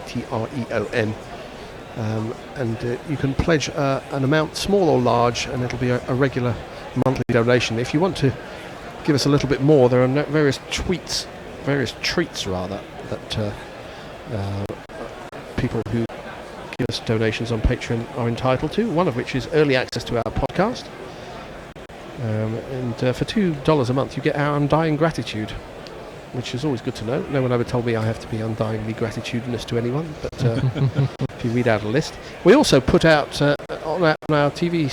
Patreon. And you can pledge an amount, small or large, and it'll be a regular monthly donation. If you want to give us a little bit more, there are various treats that people who give us donations on Patreon are entitled to, one of which is early access to our podcast. And for $2 a month you get our undying gratitude, which is always good to know. No one ever told me I have to be undyingly gratitudinous to anyone, but if you read out a list. We also put out on our TV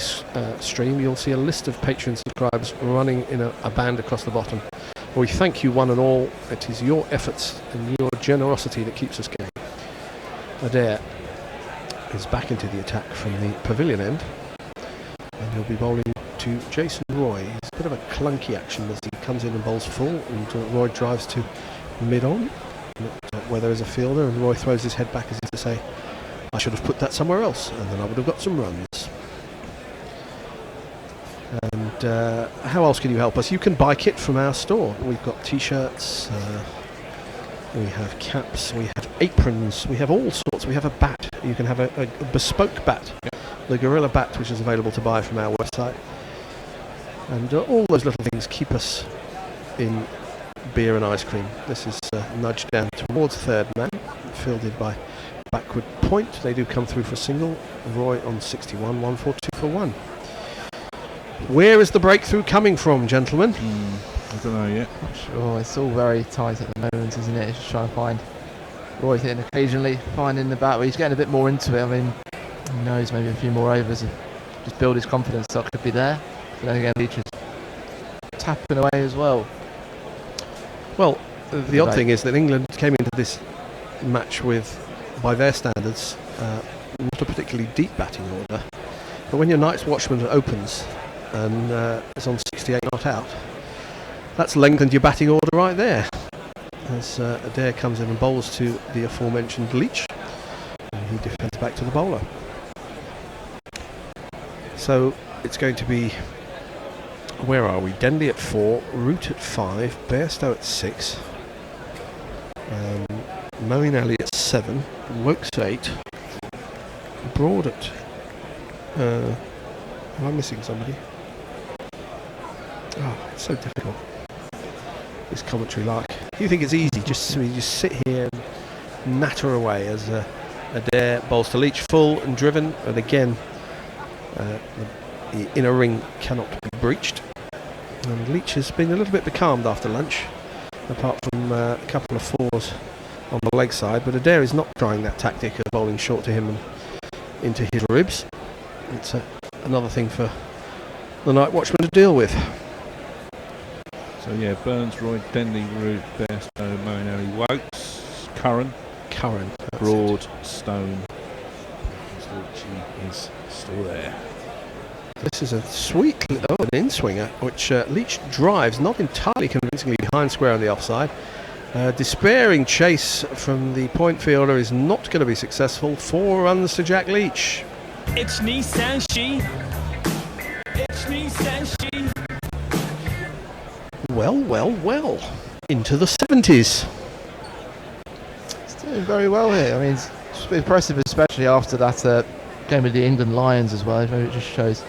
stream, you'll see a list of Patreon subscribers running in a band across the bottom. We thank you one and all. It is your efforts and your generosity that keeps us going. Adair is back into the attack from the pavilion end, and he'll be bowling to Jason Roy. It's a bit of a clunky action as he comes in and bowls full, and Roy drives to mid-on, where there is a fielder, and Roy throws his head back as if to say, I should have put that somewhere else, and then I would have got some runs. And how else can you help us? You can buy kit from our store. We've got t-shirts, we have caps, we have aprons, we have all sorts. We have a bat. You can have a bespoke bat, the Gorilla Bat, which is available to buy from our website. And all those little things keep us in beer and ice cream. This is nudged down towards third man, fielded by backward point. They do come through for single. Roy on 61, 142 for 1. Where is the breakthrough coming from, gentlemen? I don't know yet. Not sure. It's all very tight at the moment, isn't it? It's just trying to find Roy's hitting occasionally, finding the bat, but he's getting a bit more into it. I mean, who knows, maybe a few more overs and just build his confidence up could be there. But then again, Leach is tapping away as well. Well, the odd thing is that England came into this match with, by their standards, not a particularly deep batting order. But when your night's watchman opens and is on 68 not out, that's lengthened your batting order right there. As Adair comes in and bowls to the aforementioned Leach, and he defends back to the bowler. So it's going to be, where are we? Denley at 4, Root at 5, Bairstow at 6, Moeen Ali at 7, Wokes at 8, Broad at... am I missing somebody? Oh, it's so difficult. This commentary like. You think it's easy, just sit here and natter away as Adair bowls to Leach, full and driven, and again the inner ring cannot be breached. And Leach has been a little bit becalmed after lunch, apart from a couple of fours on the leg side, but Adair is not trying that tactic of bowling short to him and into his ribs. It's another thing for the night watchman to deal with. So yeah, Burns, Roy, Denley, Root, Bairstow, Moeen Ali, Wokes, Curran, Broad, Stone. She is still there. This is a sweet an in-swinger, which Leach drives not entirely convincingly behind square on the offside. Despairing chase from the point fielder is not going to be successful. 4 runs to Jack Leach. It's Nissan Shi. It's Nissan Shi. Well. Into the 70s. He's doing very well here. I mean, it's impressive, especially after that game with the England Lions as well. It just shows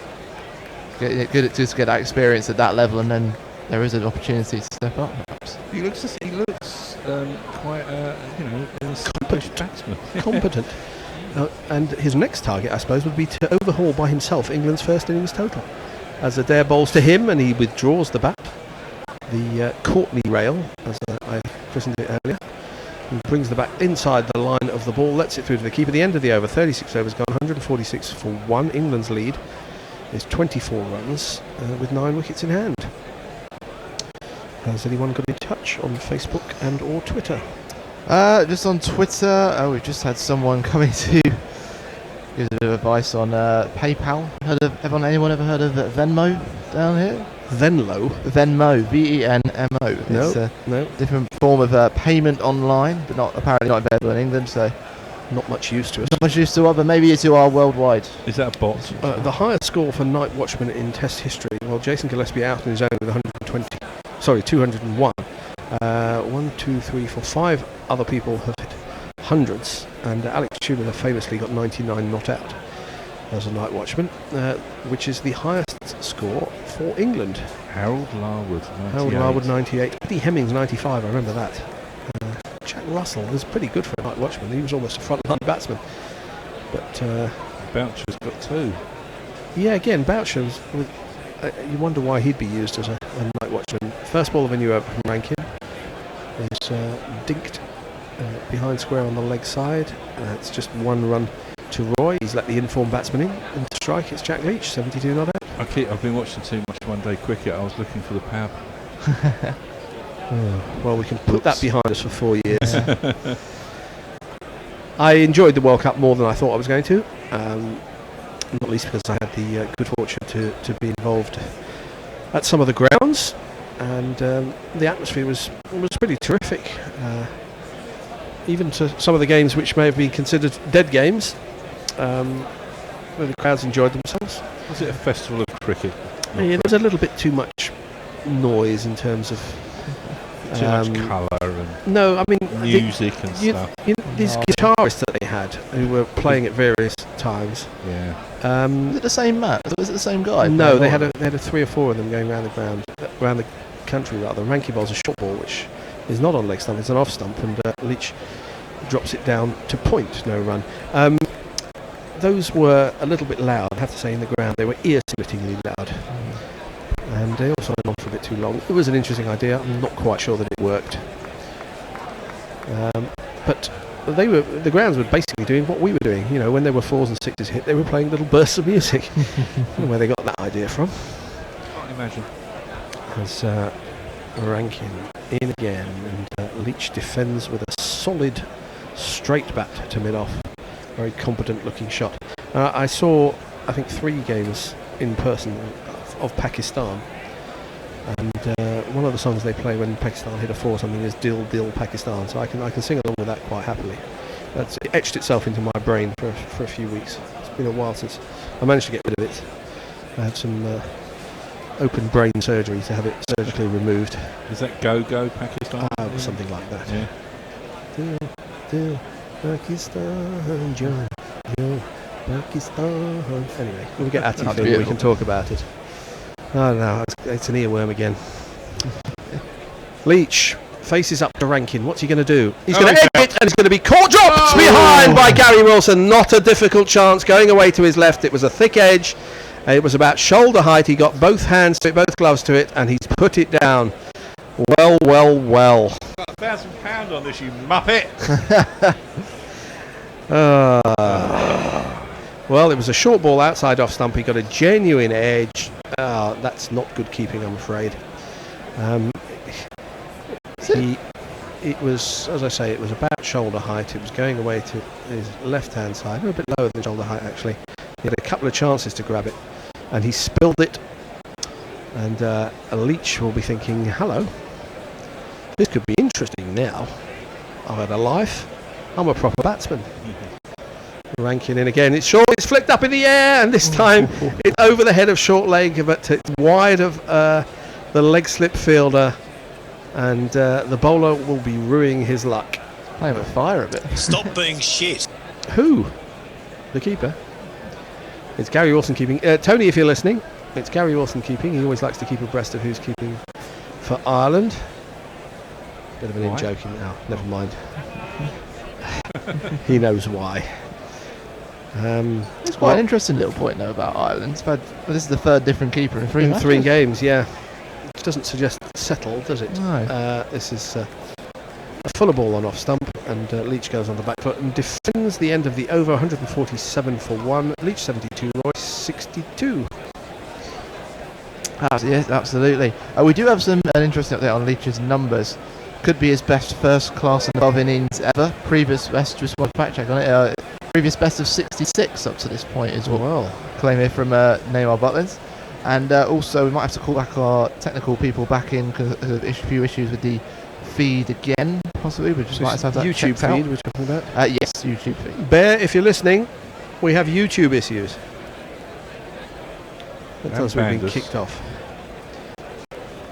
good to get that experience at that level, and then there is an opportunity to step up. Perhaps. He looks quite an accomplished batsman. Competent. And his next target, I suppose, would be to overhaul by himself England's first innings total. As Adair bowls to him and he withdraws the bat, the Courtney rail, as I christened it earlier, he brings the bat inside the line of the ball, lets it through to the keeper. The end of the over, 36 overs gone, 146 for 1. England's lead is 24 runs with 9 wickets in hand. Has anyone got in touch on Facebook and or Twitter? Just on Twitter, we've just had someone coming to give a bit of advice on PayPal. Anyone ever heard of Venmo down here? Venmo, Venmo, Venmo. No, It's a no. different form of payment online, but apparently not available in England, so Not much use to us. not much use to other. Maybe you are worldwide. Is that a bot? The highest score for night watchman in Test history. Well, Jason Gillespie out on his own with 201. 1, 2, 3, 4, 5 other people have hit hundreds, and Alex Tubular famously got 99 not out as a night watchman, which is the highest score for England. Harold Larwood, 98. Harold Larwood, 98. Eddie Hemmings, 95, I remember that. Jack Russell was pretty good for a night watchman. He was almost a front-line batsman. But Boucher's got 2. yeah, again, Boucher was, you wonder why he'd be used as a night watchman. First ball of a new over from Rankin is dinked behind square on the leg side. It's just 1 run to Roy. He's let the informed batsman in, and to strike it's Jack Leach, 72 not out. I've been watching too much one-day cricket. I was looking for the power. Well, we can put that behind us for 4 years. I enjoyed the World Cup more than I thought I was going to, not least because I had the good fortune to be involved at some of the grounds, and the atmosphere was pretty terrific. Even to some of the games which may have been considered dead games, where the crowds enjoyed themselves. Was it a festival of cricket? Yeah, there was a little bit too much noise in terms of Too much colour and no, I mean music and stuff. These guitarists that they had who were playing at various times. Yeah. Was it the same Matt? Was it the same guy? No, they had a 3 or 4 of them going around the ground, around the country rather. Ranky bowls a short ball, which is not on leg stump; it's an off stump, and Leach drops it down to point, no run. Those were a little bit loud, I have to say, in the ground. They were ear-splittingly loud. And they also went on for a bit too long. It was an interesting idea. I'm not quite sure that it worked. But the grounds were basically doing what we were doing. You know, when there were 4s and 6s hit, they were playing little bursts of music. I don't know where they got that idea from. Can't imagine. As Rankin in again, and Leach defends with a solid straight bat to mid-off. Very competent looking shot. I saw, I think, 3 games in person of Pakistan, and one of the songs they play when Pakistan hit a 4 or something is Dil Dil Pakistan, so I can sing along with that quite happily. It etched itself into my brain for a few weeks. It's been a while since I managed to get rid of it. I had some open brain surgery to have it surgically removed. Is that Go Go Pakistan? Something like that. Yeah. Dil Dil Pakistan, Joe, Pakistan. Anyway, we'll get at it and we can talk about it. Oh no, it's an earworm again. Leach faces up to Rankin. What's he going to do? He's going to egg it, and it's going to be caught, dropped behind by Gary Wilson. Not a difficult chance, going away to his left. It was a thick edge. It was about shoulder height. He got both hands to it, both gloves to it, and he's put it down. Well. Got £1,000 on this, you muppet. Well, it was a short ball outside off stump. He got a genuine edge. That's not good keeping, I'm afraid. It was, as I say, it was about shoulder height. It was going away to his left-hand side, a bit lower than shoulder height actually. He had a couple of chances to grab it, and he spilled it. And a Leach will be thinking, hello, this could be interesting now. I've had a life. I'm a proper batsman. Rankin in again. It's short. It's flicked up in the air, and this time it's over the head of short leg, but it's wide of the leg slip fielder, and the bowler will be ruining his luck. Playing with fire a bit. Stop being shit. Who? The keeper. It's Gary Wilson keeping. Tony, if you're listening, it's Gary Wilson keeping. He always likes to keep abreast of who's keeping for Ireland. Bit of an in-joking now. Never mind. He knows why. It's quite an interesting little point though about Ireland. This is the 3rd different keeper in 3 matches. 3 games, yeah. Which doesn't suggest settled, does it? No. This is a fuller ball on off stump, and Leach goes on the back foot and defends the end of the over. 147 for 1. Leach 72, Roy 62. Yes, absolutely. We do have an interesting update on Leach's numbers. Could be his best first class and above innings ever. Previous best, just one fact check on it. Previous best of 66 up to this point is what claim here from Neymar Butlins. And also we might have to call back our technical people back in because of a few issues with the feed again, possibly. We just might have that YouTube checked out. feed we're talking about. Yes, YouTube feed. Bear, if you're listening, we have YouTube issues. That tells us we've been kicked off.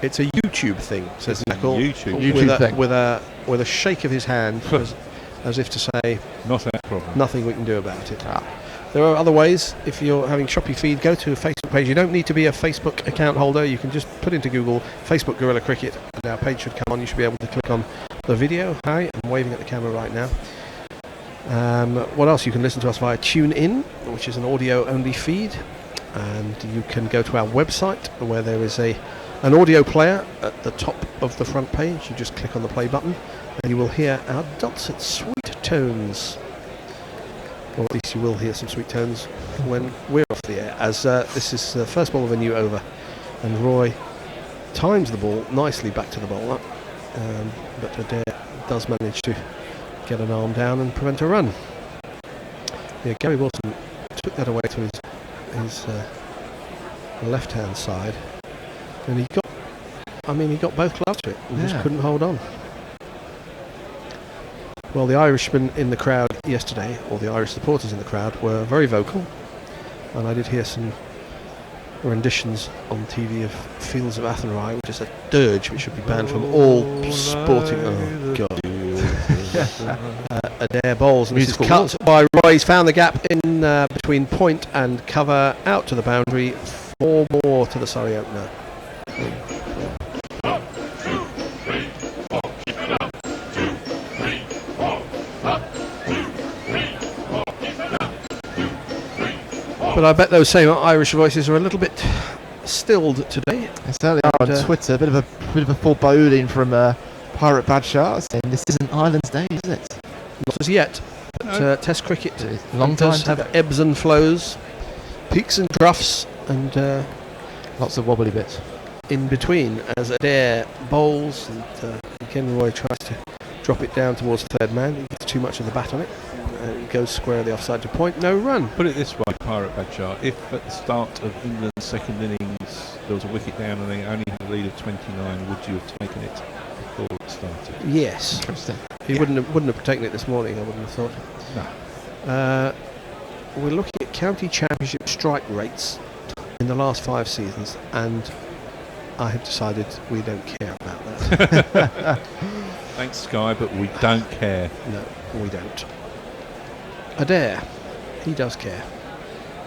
It's a YouTube thing, says Knuckle. YouTube thing. With a shake of his hand as if to say, not our problem. nothing we can do about it. There are other ways. If you're having choppy feed, go to a Facebook page. You don't need to be a Facebook account holder. You can just put into Google Facebook Gorilla Cricket and our page should come on. You should be able to click on the video. Hi, I'm waving at the camera right now. What else? You can listen to us via TuneIn, which is an audio-only feed. And you can go to our website where there is an audio player at the top of the front page. You just click on the play button and you will hear our dulcet sweet tones. Or at least you will hear some sweet tones when we're off the air, as this is the first ball of a new over, and Roy times the ball nicely back to the bowler, but Adair does manage to get an arm down and prevent a run. Yeah, Gary Wilson took that away to his left-hand side, and he got both gloves to it, and just couldn't hold on. Well, the Irishmen in the crowd yesterday, or the Irish supporters in the crowd, were very vocal, and I did hear some renditions on TV of Fields of Athenry, which is a dirge which should be banned from all sporting. Oh God! Adair bowls, and this is cut by Roy. He's found the gap in between point and cover, out to the boundary. 4 more to the Surrey opener. But I bet those same Irish voices are a little bit stilled today. They certainly are on Twitter. A bit of a foreboding from Pirate Bradshaw saying this isn't Ireland's day, is it? Not as yet. But Test cricket does have ebbs and flows, peaks and troughs, and lots of wobbly bits in between. As Adair bowls, and Ken Roy tries to drop it down towards third man. He gets too much of the bat on it. It goes squarely offside to point, no run. Put it this way, Pirate Bradshaw, if at the start of England's second innings there was a wicket down and they only had a lead of 29, would you have taken it before it started? Yes. Interesting. He wouldn't have taken it this morning, I wouldn't have thought. No. We're looking at county championship strike rates in the last 5 seasons, and I have decided we don't care about that. Thanks, Sky, but we don't care. No, we don't. Adair, he does care,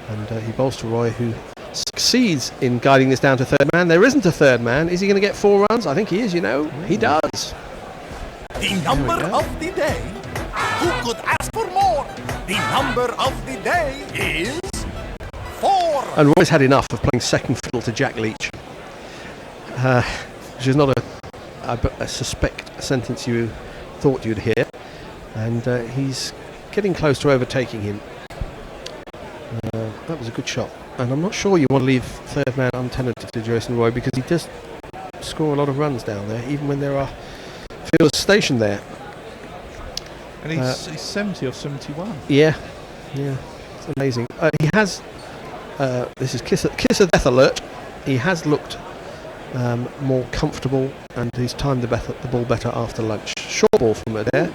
and he bowls to Roy, who succeeds in guiding this down to third man. There isn't a third man. Is he going to get 4 runs? I think he is, you know. He does. The number of the day. Who could ask for more? The number of the day is 4. And Roy's had enough of playing second fiddle to Jack Leach, which is not I suspect a sentence you thought you'd hear, and he's getting close to overtaking him. That was a good shot, and I'm not sure you want to leave third man untenanted to Jason Roy, because he does score a lot of runs down there, even when there are fielders stationed there. And he's 70 or 71. Yeah, it's amazing. He has, this is kiss of death alert, he has looked more comfortable, and he's timed the ball better after lunch. Short ball from Adair,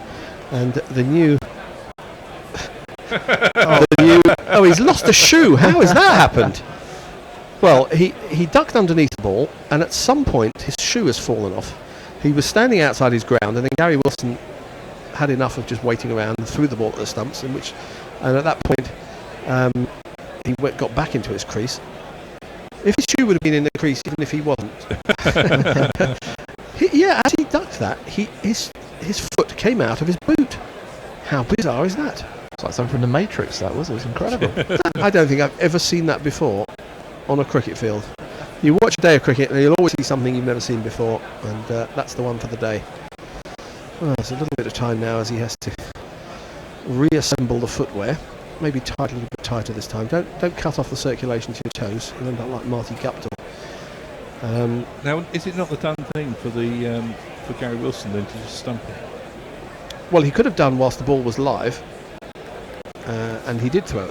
and the new... he's lost a shoe. How has that happened? Well, he ducked underneath the ball, and at some point his shoe has fallen off. He was standing outside his ground, and then Gary Wilson had enough of just waiting around and threw the ball at the stumps, and at that point he got back into his crease. If his shoe would have been in the crease, even if he wasn't. As he ducked that, his foot came out of his boot. How bizarre is that? It's like something from the Matrix. It was incredible. I don't think I've ever seen that before on a cricket field. You watch a day of cricket and you'll always see something you've never seen before, and that's the one for the day. Well, there's a little bit of time now as he has to reassemble the footwear. Maybe tie it a little bit tighter this time. Don't cut off the circulation to your toes. You'll end up like Marty Guptill. Now, is it not the done thing for Gary Wilson then to just stump it? Well, he could have done whilst the ball was live, and he did throw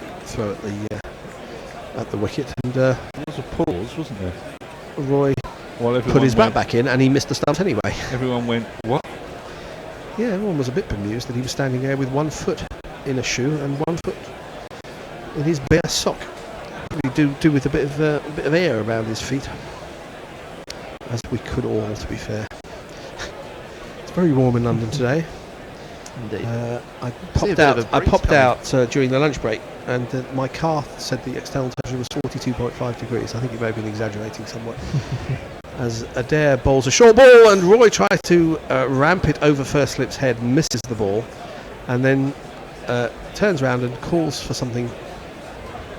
at the wicket. And there was a pause, wasn't there? Roy put his bat back in, and he missed the stumps anyway. Everyone went, what? Yeah, everyone was a bit bemused that he was standing there with 1 foot in a shoe and 1 foot in his bare sock. Probably do with a bit of air around his feet, as we could all, to be fair. It's very warm in London today. Indeed. I See a popped bit of out. a I breeze popped coming. out during the lunch break, and my car said the external temperature was 42.5 degrees. I think it may have been exaggerating somewhat. As Adair bowls a short ball, and Roy tries to ramp it over first slip's head, misses the ball, and then turns around and calls for something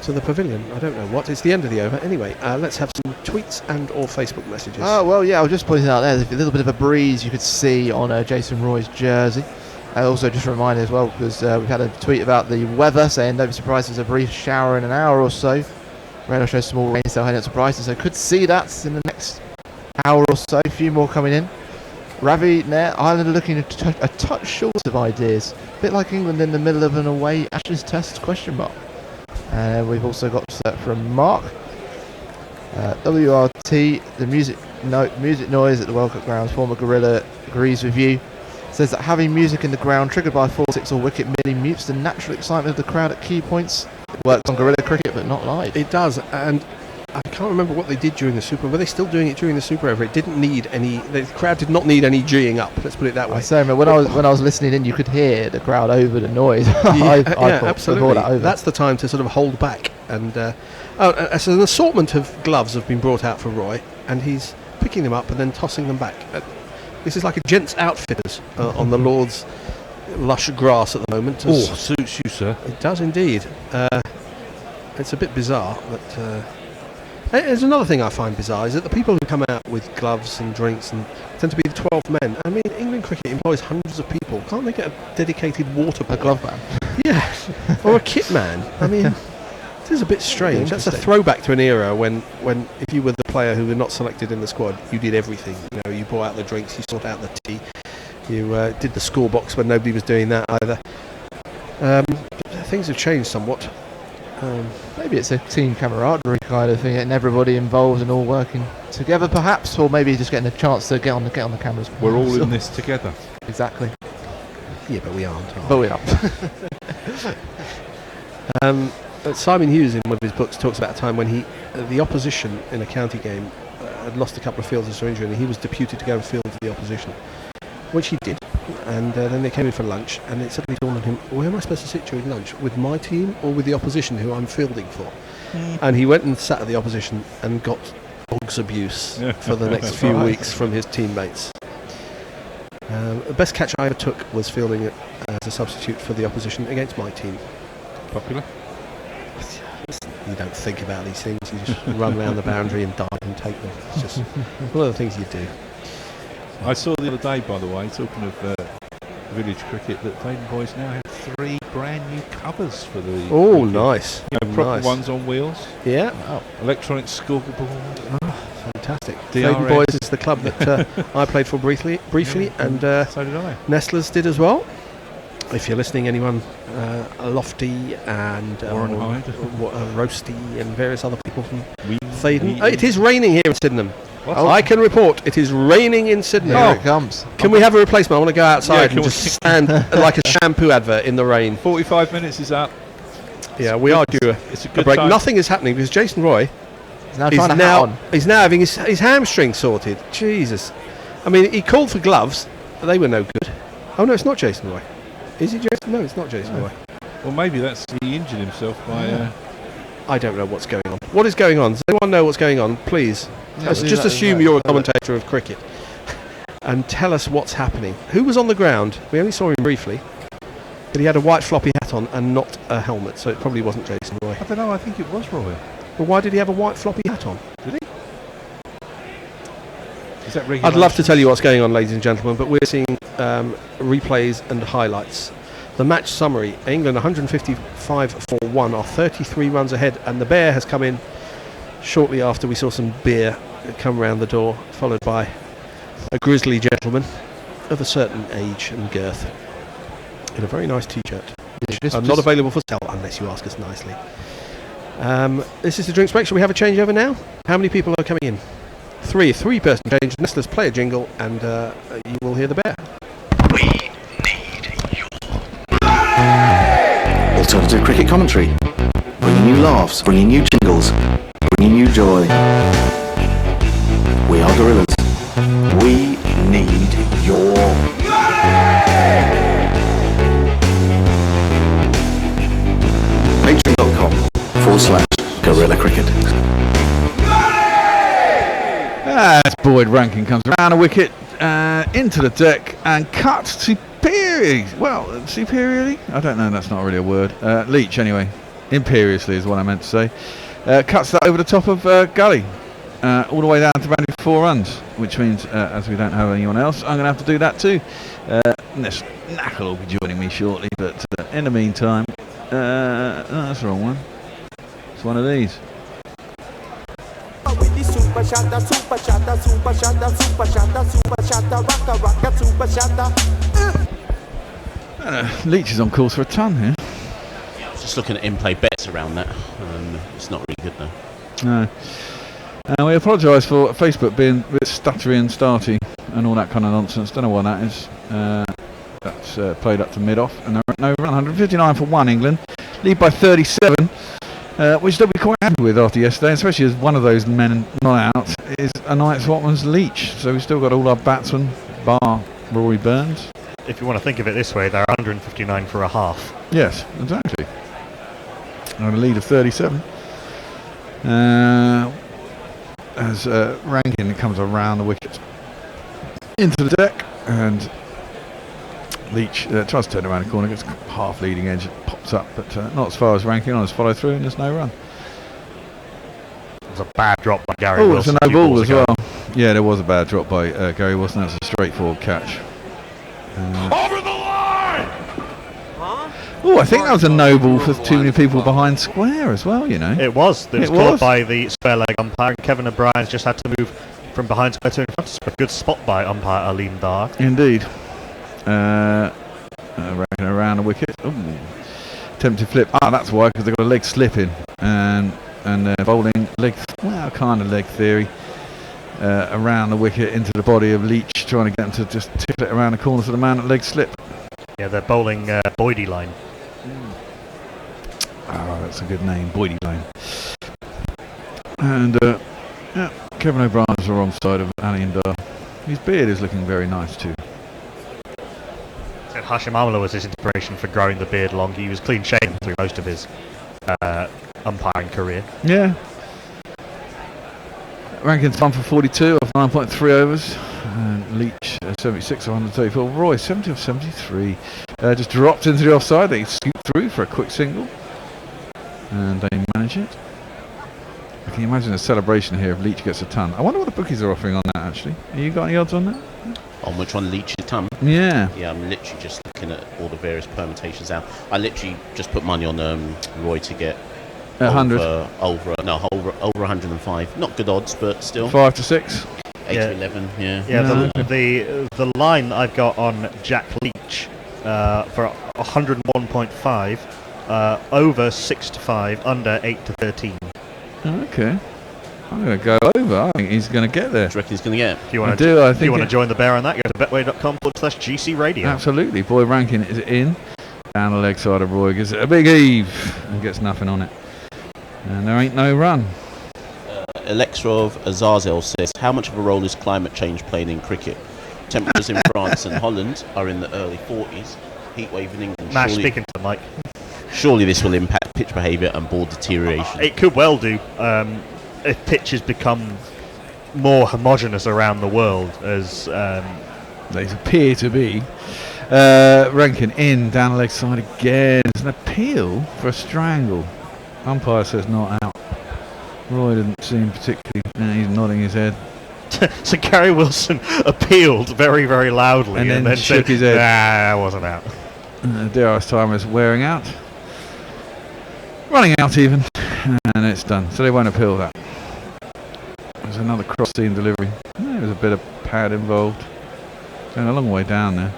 to the pavilion. I don't know what. It's the end of the over. Anyway, let's have some tweets and or Facebook messages. Oh, well, yeah, I was just pointing out there's a little bit of a breeze you could see on Jason Roy's jersey. Also, just a reminder as well, because we've had a tweet about the weather saying don't be surprised there's a brief shower in an hour or so. Radar shows small rain, so not surprised. So could see that in the next hour or so. A few more coming in. Ravi Nair, Ireland are looking a touch short of ideas. A bit like England in the middle of an away Ashes Test ? We've also got from Mark. WRT, the music noise at the World Cup grounds, former Gorilla agrees with you. Says that having music in the ground triggered by a 4-6 or wicket merely mutes the natural excitement of the crowd at key points. It works on Gorilla cricket but not live. It does, and I can't remember what they did during the Super. Were they still doing it during the Super over? It didn't need any. The crowd did not need any G'ing up. Let's put it that way. I say, when I was listening in, you could hear the crowd over the noise. Absolutely. That over. That's the time to sort of hold back. And so an assortment of gloves have been brought out for Roy, and he's picking them up and then tossing them back. This is like a gents' outfitters on the Lord's lush grass at the moment. Suits you, sir. It does indeed. It's a bit bizarre, but there's another thing I find bizarre is that the people who come out with gloves and drinks and tend to be the 12 men. I mean, England cricket employs hundreds of people. Can't they get a dedicated water boy? A glove man. Yeah, or a kit man. I mean, this is a bit strange. That's a throwback to an era when if you were the player who were not selected in the squad, you did everything. You know, you brought out the drinks, you sorted out the tea, you did the score box when nobody was doing that either. Things have changed somewhat. Maybe it's a team camaraderie kind of thing, and everybody involved and all working together, perhaps, or maybe just getting a chance to get on the cameras. We're all in this together. Exactly. Yeah, but we aren't. But we are. Simon Hughes, in one of his books, talks about a time when the opposition in a county game had lost a couple of fielders to injury, and he was deputed to go and field for the opposition, which he did. And then they came in for lunch, and it suddenly dawned on him, where am I supposed to sit during lunch? With my team or with the opposition who I'm fielding for? And he went and sat at the opposition and got dog's abuse for the next few weeks from his teammates. The best catch I ever took was fielding it as a substitute for the opposition against my team. Popular? You don't think about these things, you just run around the boundary and dive and take them. It's just one of the things you do. I saw the other day, by the way, talking of village cricket, that Faden Boys now have 3 brand new covers for the... Oh, cricket. Nice. Proper Nice. ones on wheels. Yeah. Wow. Electronic scoreboard. Fantastic. DRS. Faden Boys is the club that I played for briefly and So did I. Nestlers did as well. If you're listening, anyone, Lofty and Warren Hyde. Roasty and various other people from We Faden. It is raining here in Sydenham. What? I can report it is raining in Sydenham. Here it comes. Can we have a replacement? I want to go outside can and we- just stand like a shampoo advert in the rain. 45 minutes is up. Yeah, we are due It's a a good break. time. Nothing is happening because Jason Roy He's now trying to hat on. he's now having his hamstring sorted. Jesus. I mean, he called for gloves, but they were no good. Oh, no, it's not Jason Roy. Is it Jason? No, it's not Jason Roy. Well, maybe he injured himself by... I don't know what's going on. What is going on? Does anyone know what's going on? Please. Yeah, Let's do just that, assume do that, you're a do that. commentator of cricket and tell us what's happening. Who was on the ground? We only saw him briefly, but he had a white floppy hat on and not a helmet, so it probably wasn't Jason Roy. I don't know, I think it was Roy. But why did he have a white floppy hat on? Did he? Is that regulation? I'd love to tell you what's going on, ladies and gentlemen, but we're seeing replays and highlights. The match summary: England 155 for 1 are 33 runs ahead, and the bear has come in shortly after we saw some beer come round the door, followed by a grizzly gentleman of a certain age and girth in a very nice t-shirt. Not available for sale unless you ask us nicely. This is the drinks break. Shall we have a changeover now? How many people are coming in? 3. 3-person change. Nestlers play a jingle, and you will hear the bear. Alternative cricket commentary, bringing you laughs, bringing you jingles, bringing you joy. We are Gorillas. We need your... youtube.com/guerrilla cricket. As Boyd Rankin comes around a wicket, into the deck and cuts superiorly. Well, superiorly? I don't know, that's not really a word. Leach, anyway. Imperiously is what I meant to say. Cuts that over the top of Gully. All the way down to round 4 runs, which means, as we don't have anyone else, I'm going to have to do that too. This Knackle will be joining me shortly, but in the meantime, no, that's the wrong one. It's one of these. Leach is on course for a ton here. Yeah, I was just looking at in-play bets around that. It's not really good though. No. We apologise for Facebook being a bit stuttery and starty and all that kind of nonsense. Don't know why that is. That's played up to mid-off, and they're at no run. 159 for 1 England. Lead by 37, which they'll be quite happy with after yesterday, especially as one of those men not out is a night Swatman's Leach. So we've still got all our batsmen, bar Rory Burns. If you want to think of it this way, they're 159 for a half. Yes, exactly. And a lead of 37. As Rankin comes around the wicket into the deck, and Leach tries to turn around the corner, gets half leading edge, pops up, but not as far as Rankin on his follow through, and there's no run. It was a bad drop by Gary Wilson. Wilson. Oh, it's a no ball as well. Yeah, there was a bad drop by Gary Wilson. That's a straightforward catch. Over the line! Oh, I think that was a no ball for too many people behind square as well, you know. It was. It was caught by the square leg umpire, and Kevin O'Brien's just had to move from behind square to in front. A good spot by umpire Aleem Dar. Indeed. Around the wicket. Ooh. Attempted flip. That's why, because they've got a leg slip in. And they're bowling leg, well, kind of leg theory. Around the wicket into the body of Leach, trying to get him to just tip it around the corner for the man at leg slip. Yeah, they're bowling Boydie line. Oh, that's a good name, Boydie line. And yeah, Kevin O'Brien's the wrong side of Aleem Dar. His beard is looking very nice too. Said Hashim Amla was his inspiration for growing the beard long. He was clean shaven through most of his umpiring career. Yeah. Rankin's 1 for 42 off 9.3 overs. And Leach 76 of 134. Roy 70 of 73. Just dropped into the offside. They scooped through for a quick single. And they manage it. I can imagine a celebration here if Leach gets a ton. I wonder what the bookies are offering on that actually. Have you got any odds on that? On which one Leach is ton? Yeah. Yeah, I'm literally just looking at all the various permutations out. I literally just put money on Roy to get 100. Over 105. Not good odds, but still. 5 to 6. 8 to 11. Yeah. Yeah. The line I've got on Jack Leach for 101.5, over 6 to 5, under 8 to 13. Okay. I'm going to go over. I think he's going to get there. Do you reckon he's going to get? If you want to join the bear on that, go to betway.com/GC Radio. Absolutely. Boyd Rankin is in. Down the leg side of Roy gives it a big heave and gets nothing on it. And there ain't no run. Alexrov Azazel says, how much of a role is climate change playing in cricket? Temperatures in France and Holland are in the early 40s. Heatwave in England. Mash, speaking to the mic. Surely this will impact pitch behaviour and ball deterioration. It could well do. If pitches become more homogenous around the world, as they appear to be. Rankin in, down the leg side again. There's an appeal for a strangle. Umpire says not out. Roy didn't seem particularly. He's nodding his head. So Gary Wilson appealed very, very loudly and then shook said, his head. Nah, I wasn't out. DRS timer is wearing out. Running out even. And it's done. So they won't appeal that. There's another cross-seam delivery. There's a bit of pad involved. Going a long way down there.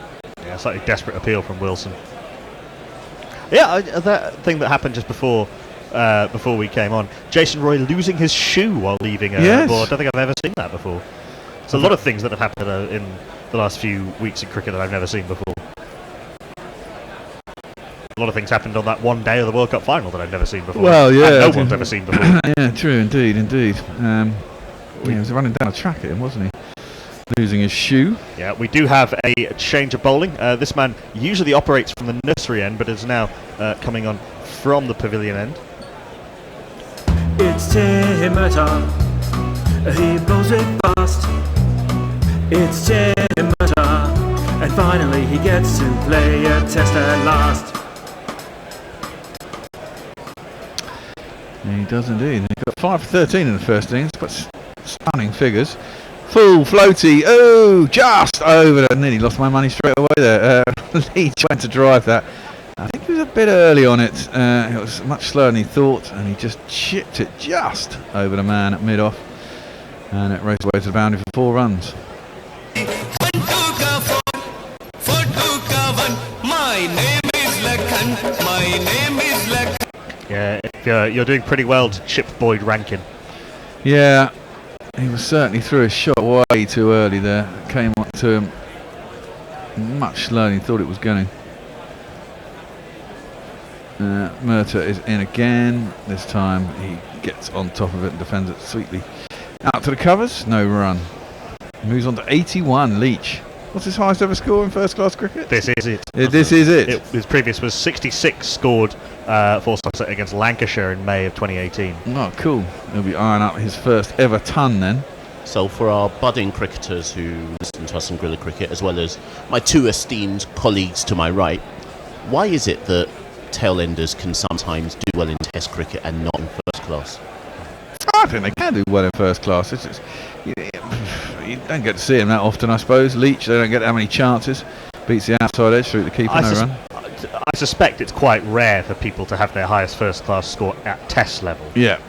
Yeah, slightly desperate appeal from Wilson. Yeah, that thing that happened just before we came on. Jason Roy losing his shoe while leaving a ball. I don't think I've ever seen that before. There's a lot of things that have happened in the last few weeks in cricket that I've never seen before. A lot of things happened on that one day of the World Cup final that I've never seen before. Well, yeah. And no one's ever seen before. Yeah, true, indeed. He was running down a track at him, wasn't he? Losing his shoe. Yeah, we do have a change of bowling. This man usually operates from the nursery end, but is now coming on from the pavilion end. It's Tim Murtaugh. He bowls it fast. It's Tim Murtaugh. And finally he gets to play a test at last. He does indeed. He got 5 for 13 in the first innings, but stunning figures. Full floaty. Oh, just over. Nearly lost my money straight away there. Leach went to drive that. I think he was a bit early on it. It was much slower than he thought, and he just chipped it just over the man at mid-off. And it raced away to the boundary for 4 runs. My name is Lakhan. My name is Lakhan. Yeah, you're doing pretty well to chip Boyd Rankin. Yeah, he was certainly threw his shot way too early there. Came up to him much slower than he thought it was going. Murtaugh is in again. This time he gets on top of it and defends it sweetly. Out to the covers, no run. Moves on to 81, Leach. What's his highest ever score in first class cricket? This is it. This is it. His previous was 66, scored for Somerset against Lancashire in May of 2018. Oh, cool. He'll be eyeing up his first ever ton then. So for our budding cricketers who listen to us on Guerrilla Cricket, as well as my 2 esteemed colleagues to my right, why is it that tail-enders can sometimes do well in test cricket and not in first class? I think they can do well in first class. It's just, you don't get to see him that often, I suppose. Leach, they don't get that many chances. Beats the outside edge through the keeper, no run. I suspect it's quite rare for people to have their highest first class score at test level. Yeah.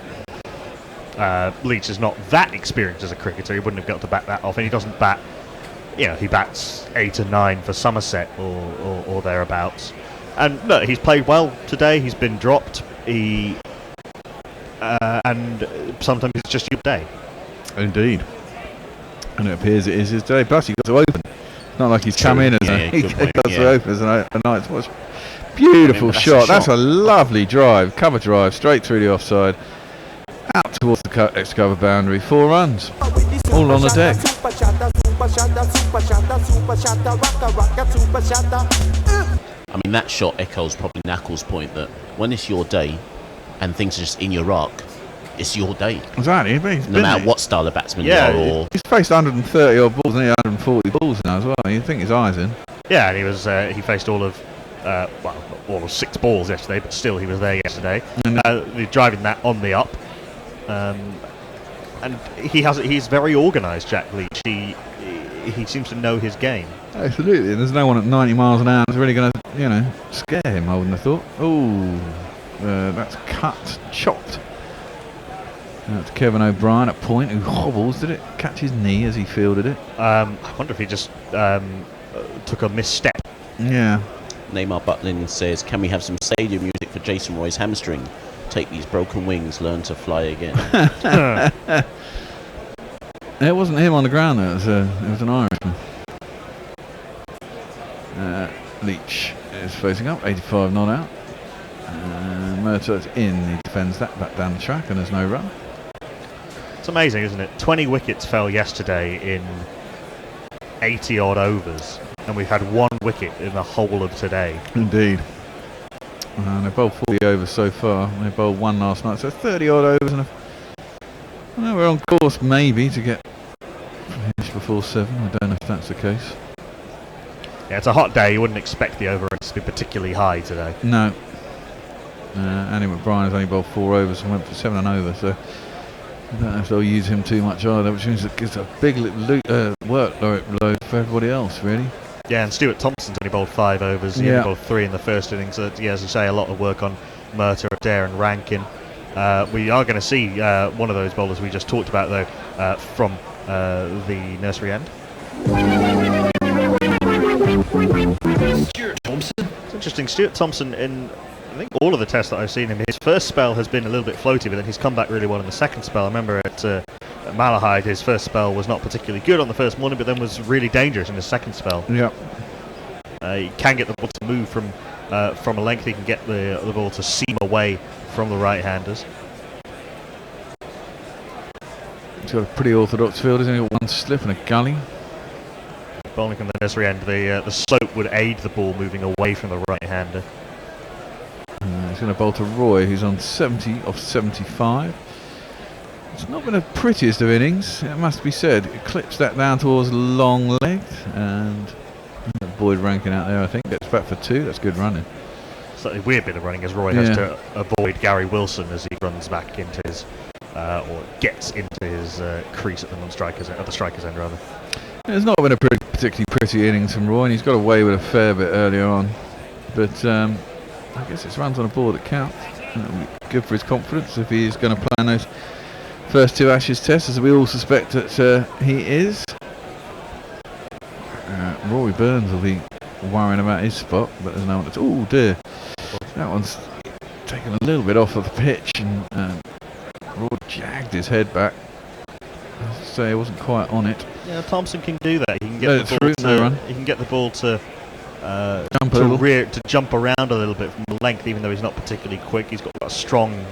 Leach is not that experienced as a cricketer. He wouldn't have got able to bat that often. He doesn't bat, he bats 8 or 9 for Somerset or thereabouts. And look, he's played well today. He's been dropped. And sometimes it's just your day. Indeed. And it appears it is his day. Plus, he got to open. It's not like he's come in as he got to open as a night's watch. Beautiful shot. That's a lovely drive. Cover drive straight through the offside. Out towards the extra cover boundary. 4 runs. All on the deck. I mean, that shot echoes probably Knuckles' point that when it's your day and things are just in your arc, it's your day. Exactly. No matter what style of batsman you are. Or he's faced 130 odd balls and 140 balls now as well. You'd think his eyes in. Yeah, and he faced all of 6 balls yesterday, but still he was there yesterday. He's driving that on the up. And he's very organised, Jack Leach. He seems to know his game. Absolutely. There's no one at 90 miles an hour that's really going to, scare him, I wouldn't have thought. Oh, that's cut, chopped. That's Kevin O'Brien at point, who hobbles. Did it catch his knee as he fielded it? I wonder if he just took a misstep. Yeah. Neymar Butlin says, can we have some stadium music for Jason Roy's hamstring? Take these broken wings, learn to fly again. It wasn't him on the ground though, it was an Irishman. Leach is facing up, 85 not out. Murtaugh's in, he defends that back down the track and there's no run. It's amazing, isn't it? 20 wickets fell yesterday in 80 odd overs, and we've had 1 wicket in the whole of today. Indeed. They bowled 40 overs so far. They bowled 1 last night, so 30 odd overs. And we're on course maybe to get finished before 7. I don't know if that's the case. Yeah, it's a hot day. You wouldn't expect the over rates to be particularly high today. No. Andy McBride has only bowled 4 overs and went for 7 and over, so I don't know if they'll use him too much either, which means it gives a big workload for everybody else, really. Yeah, and Stuart Thompson's only bowled 5 overs. He only bowled 3 in the first innings. So, as I say, a lot of work on Murtaugh, Adair and Rankin. We are going to see one of those bowlers we just talked about, though, from the nursery end. Stuart Thompson. It's interesting. Stuart Thompson, in I think all of the tests that I've seen him, his first spell has been a little bit floaty, but then he's come back really well in the second spell. I remember at Malahide, his first spell was not particularly good on the first morning, but then was really dangerous in his second spell. Yeah. He can get the ball to move from a length. He can get the ball to seam away from the right-handers. He's got a pretty orthodox field, isn't he? Got 1 slip and a gully. Bowling from the nursery end, the slope would aid the ball moving away from the right-hander. He's going to bowl to Roy, who's on 70 off 75. It's not been the prettiest of innings, it must be said. It clips that down towards long legged, and Boyd Rankin out there, I think, gets back for 2. That's good running. Slightly weird bit of running as Roy has to avoid Gary Wilson as he runs back into his, or gets into his crease at the striker's end rather. It's not been a particularly pretty innings from Roy, and he's got away with a fair bit earlier on. But I guess it's runs on a ball that count. Good for his confidence if he is going to play in those first 2 Ashes tests, as we all suspect that he is. Rory Burns will be worrying about his spot, but there's no one that's... Oh dear, that one's taken a little bit off of the pitch, and Roy jagged his head back. I say he wasn't quite on it. Yeah, Thompson can do that. He can get the ball he can get the ball to jump around a little bit from length, even though he's not particularly quick. He's got a strong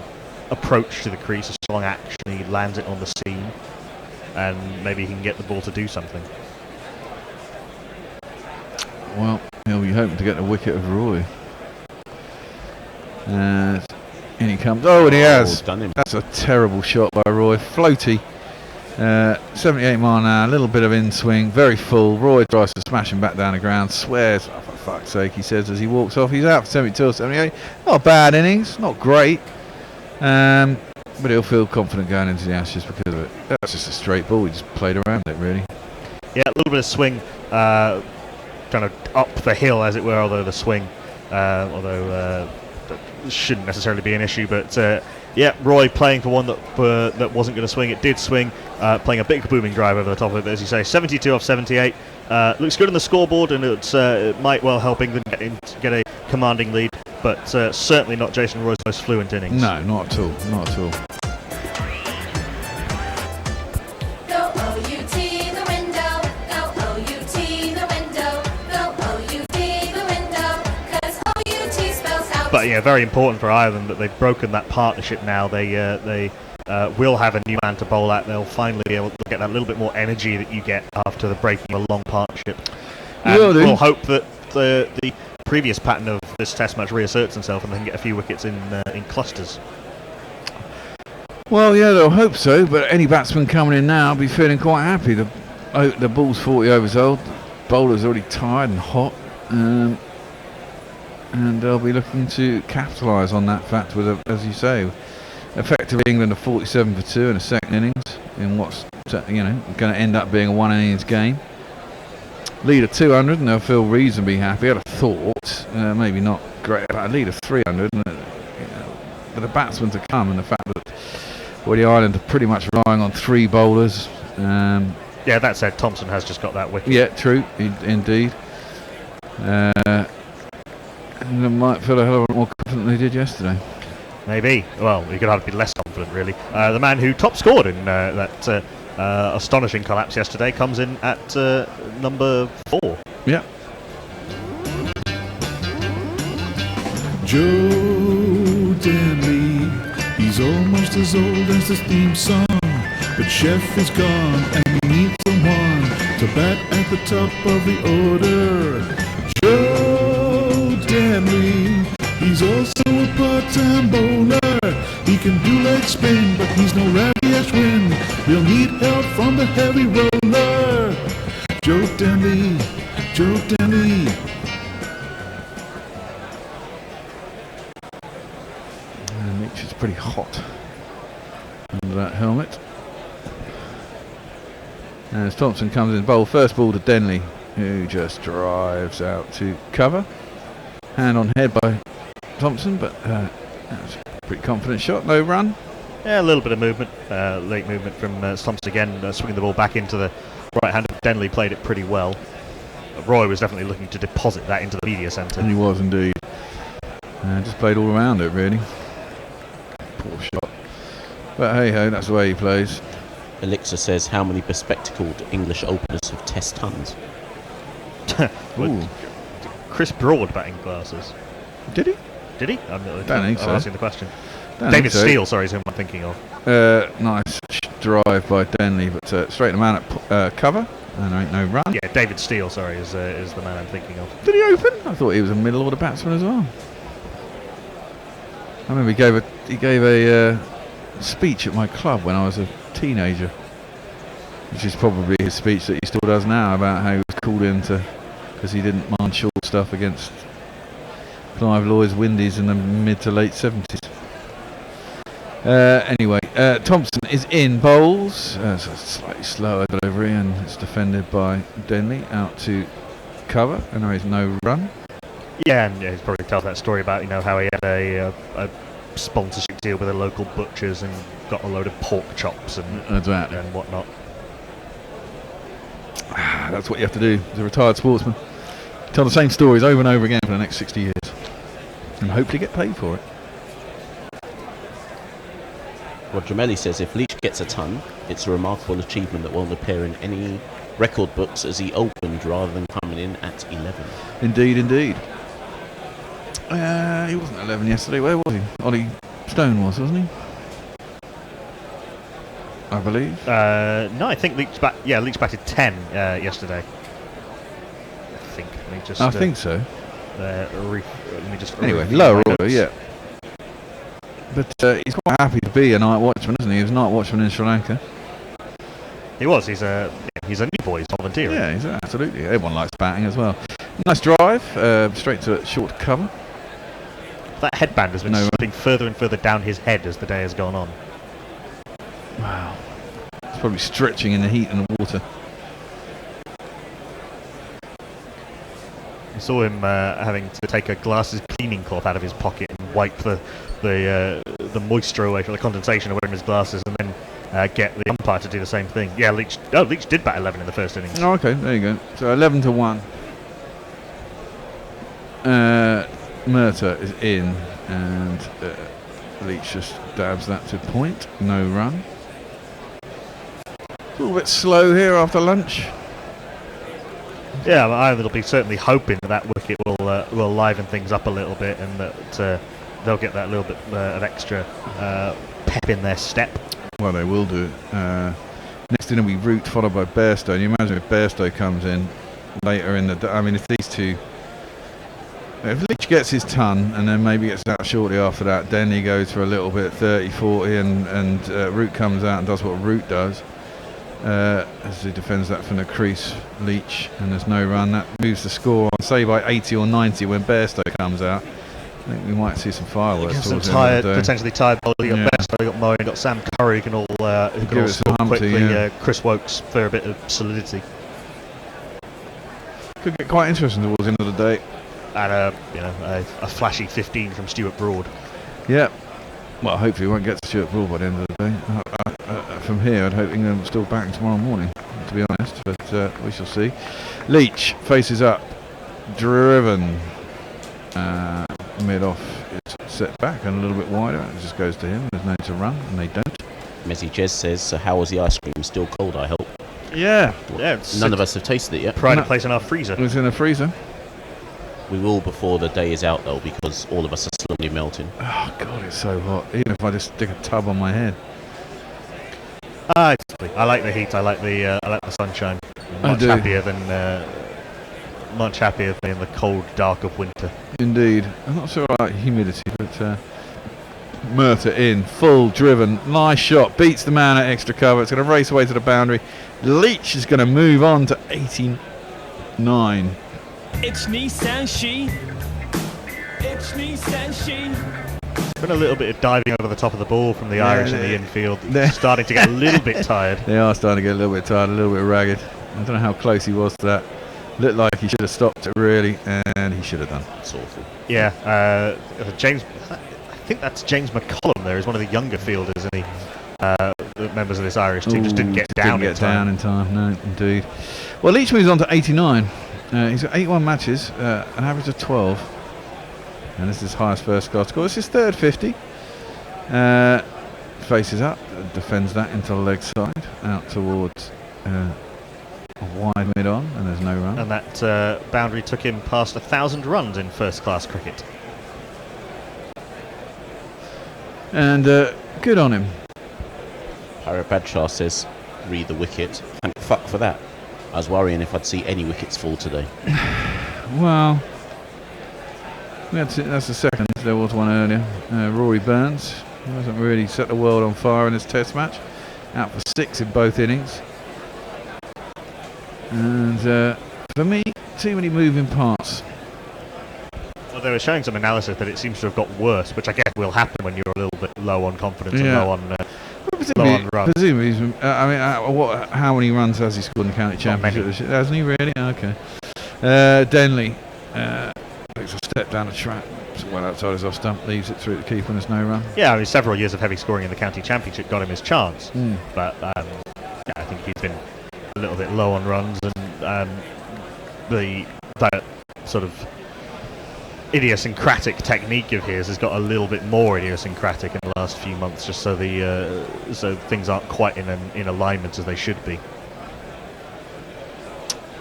approach to the crease, a strong action. He lands it on the seam, and maybe he can get the ball to do something. Well, he'll be hoping to get the wicket of Roy. And in he comes. Oh, and he has. Done him. That's a terrible shot by Roy. Floaty. 78 mile an hour, a little bit of in swing, very full. Roy tries to smash him back down the ground, swears, oh, for fuck's sake, he says as he walks off. He's out for 72 or 78. Not a bad innings, not great. But he'll feel confident going into the Ashes because of it. That's just a straight ball, he just played around it, really. Yeah, a little bit of swing, kind of up the hill, as it were, although the swing, that shouldn't necessarily be an issue, but yeah, Roy playing for one that wasn't going to swing. It did swing, playing a big booming drive over the top of it, as you say. 72 off 78. Looks good on the scoreboard, and it might well help England get a commanding lead, but certainly not Jason Roy's most fluent innings. No, not at all. Not at all. But yeah, very important for Ireland that they've broken that partnership now. They will have a new man to bowl at. They'll finally be able to get that little bit more energy that you get after the breaking of a long partnership. And we'll hope that the previous pattern of this Test match reasserts himself and they can get a few wickets in clusters. Well, yeah, they'll hope so. But any batsman coming in now will be feeling quite happy. The ball's 40 overs old. The bowler's already tired and hot. And they'll be looking to capitalise on that fact with, as you say, effectively England are 47 for 2 in a second innings in what's going to end up being a 1 innings game. Lead of 200 and they'll feel reasonably happy. I'd have thought, maybe not great, but a lead of 300. But the batsmen to come, and the fact that the Ireland are pretty much relying on 3 bowlers. Yeah, that said, Thompson has just got that wicket. Yeah, true, indeed. And they might feel a hell of a lot more confident than they did yesterday. Maybe. Well, you could have to be less confident, really. The man who top scored in that astonishing collapse yesterday comes in at number 4. Yeah. Joe Denley, he's almost as old as the theme song, but Chef is gone and we need someone to bat at the top of the order. Joe Denley, he's also a part-time bowler. He can do leg spin, but he's no Ravi Ashwin. He'll need help from the heavy roller. Joe Denley, Joe Denley. Mitch is pretty hot under that helmet. As Thompson comes in bowl, first ball to Denley, who just drives out to cover. Hand on head by Thompson, but that was a pretty confident shot, no run. Yeah, a little bit of movement, late movement from Thompson again, swinging the ball back into the right hand. Denley played it pretty well. Roy was definitely looking to deposit that into the media centre. And he was indeed. Just played all around it, really. Poor shot. But hey ho, that's the way he plays. Elixir says, how many bespectacled English openers have Test tons? Chris Broad batting glasses. Did he? Did he? I'm asking the question. David Steele, sorry, is who I'm thinking of. Nice drive by Denley, but straight him out at cover, and there ain't no run. Yeah, David Steele, sorry, is the man I'm thinking of. Did he open? I thought he was a middle order batsman as well. I remember he gave a speech at my club when I was a teenager, which is probably his speech that he still does now about how he was called in because he didn't mind short stuff against Clive Lloyd's Windies in the mid to late 70s. Anyway, Thompson is in, bowls. It's a slightly slower delivery, and it's defended by Denley out to cover, and there is no run. Yeah, and he's probably tells that story about how he had a sponsorship deal with the local butchers and got a load of pork chops and whatnot. That's what you have to do as a retired sportsman. Tell the same stories over and over again for the next 60 years, and hopefully get paid for it. Roger Melly says if Leach gets a ton, it's a remarkable achievement that won't appear in any record books as he opened rather than coming in at 11. Indeed. He wasn't 11 yesterday. Where was he? Ollie Stone wasn't he? I believe. No, I think Leach batted 10 yesterday. I think so. Let me just. Anyway, lower order, yeah. But he's quite happy to be a night watchman, isn't he? He was a night watchman in Sri Lanka. He was. He's a new boy. He's volunteering. Yeah, he's absolutely. Everyone likes batting as well. Nice drive, straight to short cover. That headband has been slipping further and further down his head as the day has gone on. Wow. It's probably stretching in the heat and the water. I saw him having to take a glasses cleaning cloth out of his pocket and wipe the moisture away from the condensation away from his glasses, and then get the umpire to do the same thing. Yeah, Leach did bat 11 in the first innings. Oh, okay, there you go. So 11-1. Murtagh is in, and Leach just dabs that to point. No run. A little bit slow here after lunch. Yeah, I'll be certainly hoping that wicket will liven things up a little bit, and that they'll get that little bit of extra pep in their step. Well, they will do. Next in will be Root, followed by Bairstow. And you imagine if Bairstow comes in later in the day. I mean, if these two, if Leach gets his ton and then maybe gets out shortly after that, then he goes for a little bit 30-40, and Root comes out and does what Root does. As he defends that from the crease, Leach, and there's no run. That moves the score on, say, by 80 or 90 when Bairstow comes out. I think we might see some fireworks. Some potentially tired bowlers. You got Bairstow, you got Moe, you got Sam Curry, who can all score quickly. Chris Wokes for a bit of solidity. Could get quite interesting towards the end of the day. And a flashy 15 from Stuart Broad. Yeah. Well, hopefully we won't get to Stuart Broad by the end of the day. From here, I'd hope England will still back tomorrow morning, to be honest, but we shall see. Leach faces up, driven. Mid-off is set back and a little bit wider. It just goes to him. There's no to run, and they don't. Mezzy Jez says, so how was the ice cream? Still cold, I hope. Yeah. None of us have tasted it yet. Pride of place in our freezer. It's in the freezer. We will before the day is out, though, because all of us are slowly melting. Oh, God, it's so hot. Even if I just stick a tub on my head. I like the heat. I like the sunshine. Much happier than the cold, dark of winter. Indeed. I'm not sure about humidity, but Murtagh in, full driven, nice shot, beats the man at extra cover. It's going to race away to the boundary. Leach is going to move on to 89. It's Nissan She. It's Nissan She. Been a little bit of diving over the top of the ball from the Irish in the infield. They're starting to get a little bit tired. They are starting to get a little bit tired, a little bit ragged. I don't know how close he was to that. Looked like he should have stopped it really, and he should have done. It's awful. Yeah, James. I think that's James McCollum. There is one of the younger fielders, and the members of this Irish team just didn't get down in time. No, indeed. Well, Leach moves on to 89. He's got 81 matches, an average of 12. And this is his highest first class score. This is third 50. Faces up, defends that into the leg side, out towards a wide mid on, and there's no run. And that boundary took him past 1,000 runs in first class cricket. And good on him. Pirate Bradshaw says, read the wicket. Thank fuck for that. I was worrying if I'd see any wickets fall today. Well, that's the second. There was one earlier. Rory Burns He hasn't really set the world on fire in this Test match. Out for 6 in both innings. And for me, too many moving parts. Well, they were showing some analysis that it seems to have got worse, which I guess will happen when you're a little bit low on confidence and low on runs. Presumably, how many runs has he scored in the county championship? Hasn't he really? Okay. Denley takes a step down the track. It's well outside his off stump, leaves it through the keeper and there's no run. Yeah, I mean, several years of heavy scoring in the county championship got him his chance. But I think he's been a little bit low on runs, and that sort of idiosyncratic technique of his has got a little bit more idiosyncratic in the last few months, just so so things aren't quite in alignment as they should be.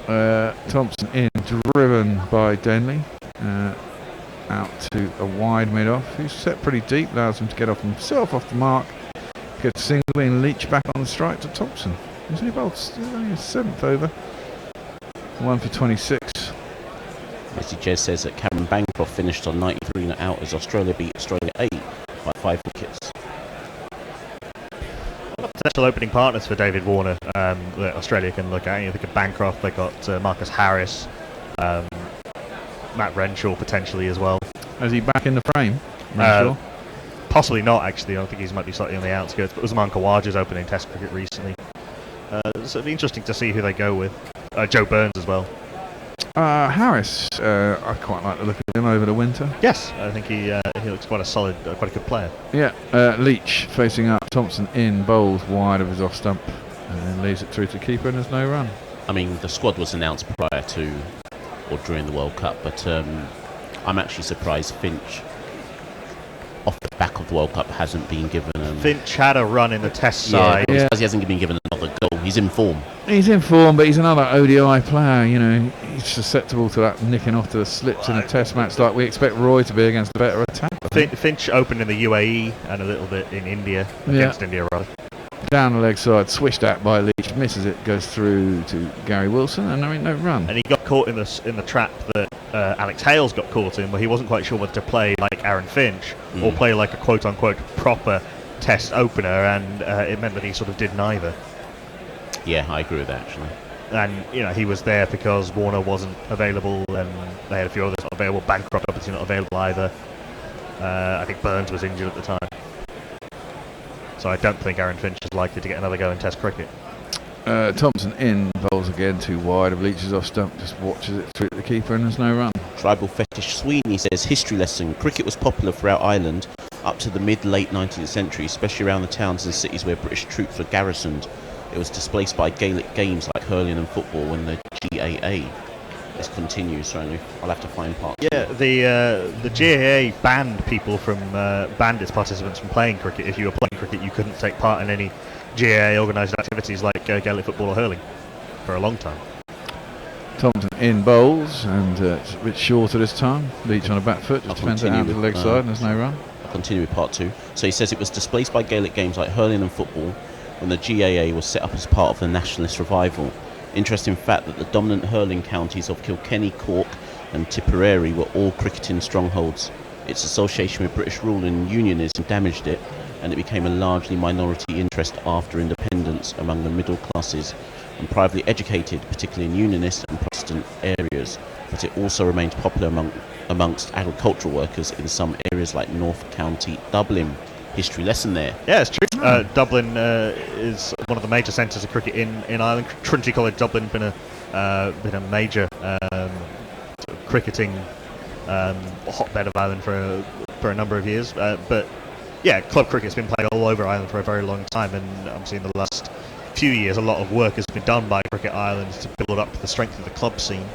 Thompson in, driven by Denley, out to a wide mid-off. He's set pretty deep, allows him to get off himself off the mark. Gets single and Leach back on the strike to Thompson. He's only bowled only his 7th over. 1 for 26. Mr. Jez says that Cameron Bancroft finished on 93 not out as Australia beat Australia 8 by 5 wickets. Potential opening partners for David Warner that Australia can look at. You think of Bancroft, they got Marcus Harris, Matt Renshaw potentially as well. Is he back in the frame? Renshaw? Possibly not, actually. I think he might be slightly on the outskirts. But Usman Khawaja's opening Test cricket recently. So it'll be interesting to see who they go with. Joe Burns as well. Harris, I quite like the look of him over the winter. Yes, I think he looks quite a solid, quite a good player. Yeah, Leach facing up, Thompson in, bowls wide of his off stump, and then leaves it through to the keeper and there's no run. I mean, the squad was announced prior to or during the World Cup, but I'm actually surprised Finch, off the back of the World Cup, hasn't been given... Finch had a run in the Test side. Yeah, he hasn't been given another goal. He's in form. He's in form, but he's another ODI player, you know. He's susceptible to that nicking off to the slips in a Test match like we expect Roy to be against a better attacker. Finch opened in the UAE and a little bit in India, against India rather. Down the leg side, swished at by Leach, misses it, goes through to Gary Wilson, and there ain't no run. And he got caught in the trap that Alex Hales got caught in, where he wasn't quite sure whether to play like Aaron Finch or play like a quote-unquote proper Test opener, and it meant that he sort of did neither. Yeah, I agree with that, actually. And, you know, he was there because Warner wasn't available, and they had a few others not available. Bancroft obviously not available either. I think Burns was injured at the time. So I don't think Aaron Finch is likely to get another go in Test cricket. Thompson in, bowls again too wide of Leach's off stump, just watches it through the keeper and there's no run. Tribal Fetish Sweeney says, history lesson, cricket was popular throughout Ireland up to the mid-late 19th century, especially around the towns and cities where British troops were garrisoned. It was displaced by Gaelic games like hurling and football when the GAA. This continues, so I'll have to find part. Yeah, the GAA banned people from, banned its participants from playing cricket. If you were playing cricket, you couldn't take part in any GAA organised activities like Gaelic football or hurling for a long time. Thompson in bowls, and it's a bit shorter this time. Leach on a back foot, just depends out to the leg side, and there's no run. I'll continue with part 2. So he says it was displaced by Gaelic games like hurling and football when the GAA was set up as part of the nationalist revival. Interesting fact that the dominant hurling counties of Kilkenny, Cork and Tipperary were all cricketing strongholds. Its association with British rule and unionism damaged it, and it became a largely minority interest after independence among the middle classes and privately educated, particularly in unionist and Protestant areas, but it also remained popular amongst agricultural workers in some areas like North County Dublin. History lesson there. Yeah, it's true. Dublin is one of the major centres of cricket in Ireland. Trinity College Dublin been a major cricketing hotbed of Ireland for a number of years. But yeah, club cricket's been played all over Ireland for a very long time, and obviously in the last few years a lot of work has been done by Cricket Ireland to build up the strength of the club scene,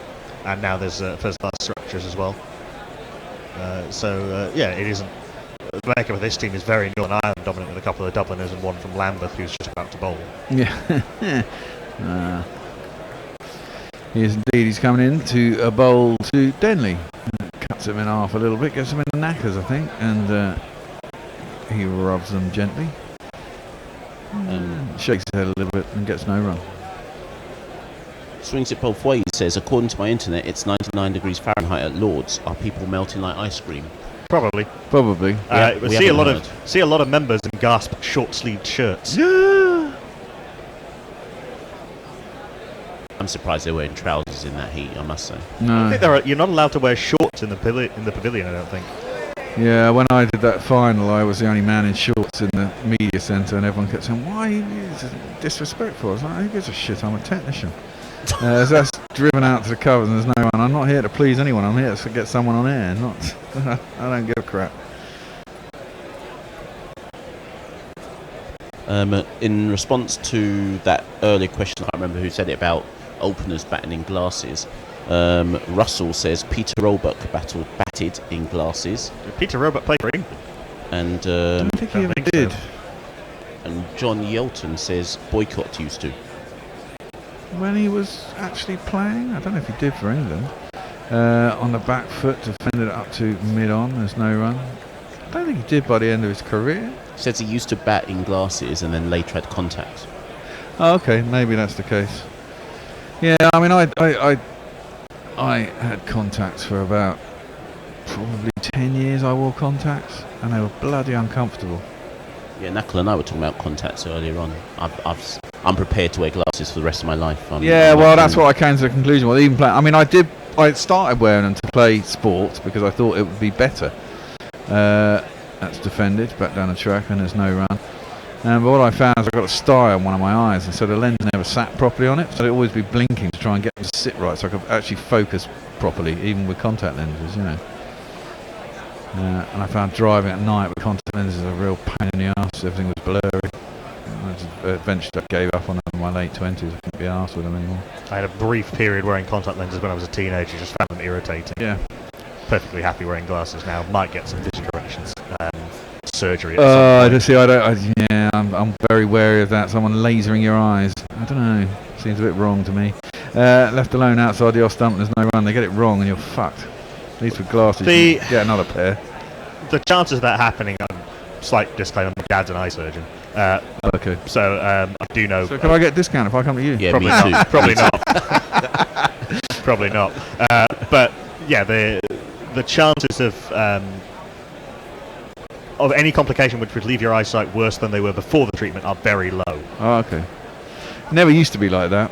and now there's first class structures as well. Yeah, it isn't. The makeup of this team is very Northern Ireland dominant, with a couple of Dubliners and one from Lambeth who's just about to bowl. Yeah. He is indeed. He's coming in to a bowl to Denley. Cuts him in half a little bit, gets him in the knackers, I think, and he rubs them gently. Shakes his head a little bit and gets no run. Swings it both ways, says, according to my internet, it's 99 degrees Fahrenheit at Lord's. Are people melting like ice cream? Probably. We see a lot of members in gasp short-sleeved shirts. I'm surprised they're wearing trousers in that heat, I must say. No. I think you're not allowed to wear shorts in the pavilion, I don't think. Yeah, when I did that final, I was the only man in shorts in the media centre, and everyone kept saying, "Why are you disrespectful?" I was like, "Who gives a shit? I'm a technician." As that's driven out to the covers, and there's no one. I'm not here to please anyone. I'm here to get someone on air. Not. I don't give a crap. In response to that earlier question, I can't remember who said it about openers batting in glasses. Russell says Peter Roebuck batted in glasses. Peter Roebuck played for England. And I don't think he ever did. And John Yelton says Boycott used to. When he was actually playing, I don't know if he did for England. On the back foot, defended it up to mid-on. There's no run. I don't think he did by the end of his career. Says he used to bat in glasses and then later had contact. Oh, okay, maybe that's the case. Yeah, I mean, I had contacts for about probably 10 years. I wore contacts, and they were bloody uncomfortable. Yeah, Knuckle and I were talking about contacts earlier on. I'm prepared to wear glasses for the rest of my life. That's what I came to the conclusion with. Even playing, I mean, I started wearing them to play sports because I thought it would be better. That's defended back down the track, and there's no run. But what I found is I got a sty on one of my eyes, and so the lens never sat properly on it. So it'd always be blinking to try and get them to sit right, so I could actually focus properly, even with contact lenses, you know. And I found driving at night with contact lenses a real pain in the arse. Everything was blurry. I just eventually gave up on them in my late 20s. I couldn't be arsed with them anymore. I had a brief period wearing contact lenses when I was a teenager. Just found them irritating. Yeah. Perfectly happy wearing glasses now. Might get some vision corrections surgery. I'm very wary of that. Someone lasering your eyes. I don't know. Seems a bit wrong to me. Left alone outside the off stump, there's no run. They get it wrong, and you're fucked. At least with glasses, you can get another pair. The chances of that happening, slight disclaimer, my dad's an eye surgeon. Okay. So I do know. So can I get a discount if I come to you? Yeah, probably me not. too. Probably not. Probably not. But yeah, the chances of any complication which would leave your eyesight worse than they were before the treatment are very low. Oh, okay. Never used to be like that.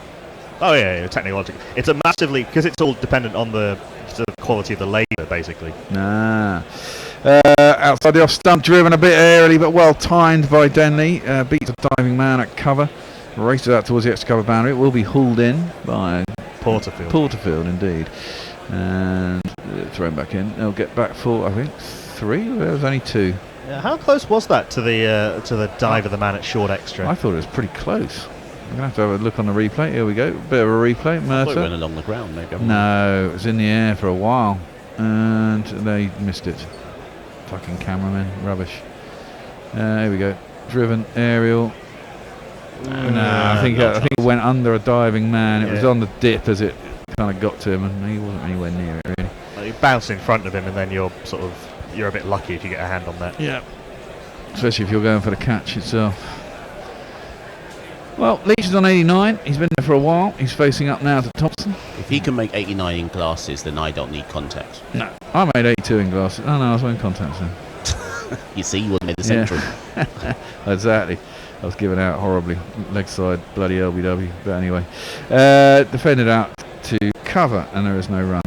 Oh yeah, technologically. It's a massively, because it's all dependent on the quality of the laser, basically. Nah. Outside the off stump, driven a bit airily, but well timed by Denley. Beats a diving man at cover. Races out towards the extra cover boundary. It will be hauled in by Porterfield. Porterfield, indeed. And thrown back in. They'll get back for, I think, 3. There was only 2. Yeah, how close was that to the dive of the man at short extra? I thought it was pretty close. I'm going to have a look on the replay. Here we go. Bit of a replay. Mercer. I thought it went along the ground, maybe. No, it was in the air for a while. And they missed it. Fucking cameramen. Rubbish. Here we go. Driven aerial. I think it went under a diving man. It was on the dip as it kind of got to him, and he wasn't anywhere near it, really. Well, you bounce in front of him, and then you're a bit lucky if you get a hand on that. Yeah. Especially if you're going for the catch itself. Well, Leach is on 89. He's been there for a while. He's facing up now to Thompson. If he can make 89 in glasses, then I don't need contacts. No. I made 82 in glasses. Oh, no, I was wearing contacts then. You see, you would have made the century. Exactly. I was given out horribly. Leg side, bloody LBW. But anyway. Defended out to cover, and there is no run.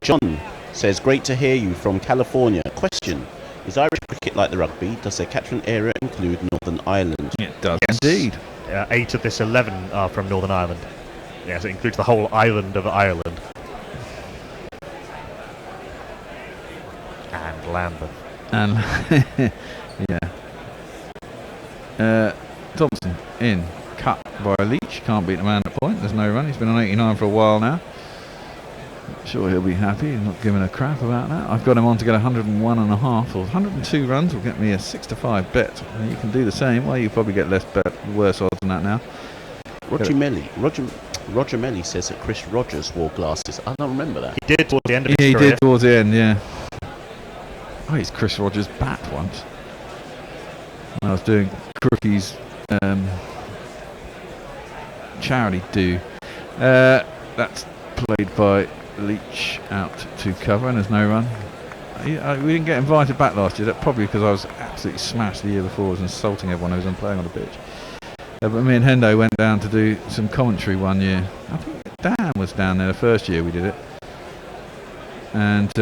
John says, great to hear you from California. Question. Is Irish cricket like the rugby? Does their catchment area include Northern Ireland? It does indeed. 8 of this 11 are from Northern Ireland. Yes, it includes the whole island of Ireland. And Lambeth. And yeah. Thompson in. Cut by Leach. Can't beat the man at point. There's no run. He's been on 89 for a while now. Sure, he'll be happy. He's not giving a crap about that. I've got him on to get 101.5 or 102 runs. Will get me a 6-5 bet. And you can do the same. Well, you probably get worse odds than that now. Roger Melly says that Chris Rogers wore glasses. I don't remember that. He did towards the end of his career. He did towards the end, yeah. Oh, he's Chris Rogers' bat once. When I was doing Crookie's charity do. That's played by Leach out to cover, and there's no run. We didn't get invited back last year. That probably because I was absolutely smashed the year before. I was insulting everyone who was playing on the pitch. But me and Hendo went down to do some commentary one year. I think Dan was down there the first year we did it. And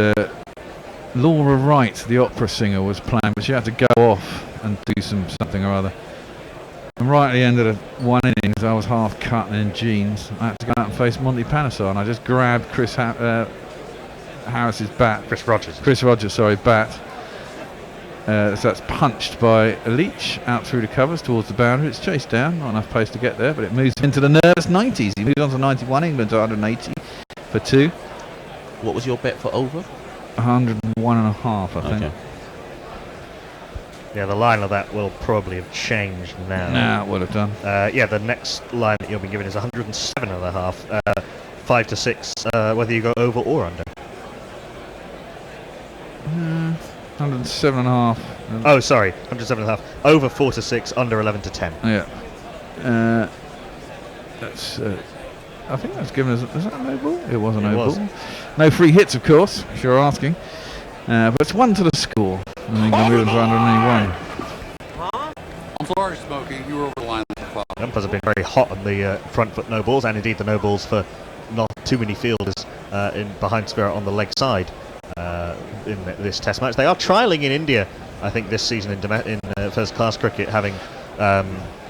Laura Wright, the opera singer, was playing, but she had to go off and do something or other. And right at the end of the one innings, I was half cut and in jeans. I had to go out and face Monty Panesar, and I just grabbed Harris's bat. Chris Rogers, sorry, bat. So that's punched by a Leach out through the covers towards the boundary. It's chased down, not enough pace to get there, but it moves into the nervous 90s. He moves on to 91, England's 180 for 2. What was your bet for over? 101.5, I think. Okay. Yeah, the line of that will probably have changed now. Nah, it would have done. Yeah, the next line that you'll be given is 107.5. 5 to 6, whether you go over or under. 107.5. Oh, sorry, 107.5. Over 4 to 6, under 11 to 10. Yeah. That's. I think that's given us. Was that a no ball? It was a no ball. No free hits, of course, if you're asking. But it's 1 to the score. I think the Williams are under only 1. I'm sorry, Smokey. You were over the line. The umpires have been very hot on the front foot no balls, and indeed the no balls for not too many fielders in behind square on the leg side in this Test match. They are trialling in India, I think, this season in first class cricket, having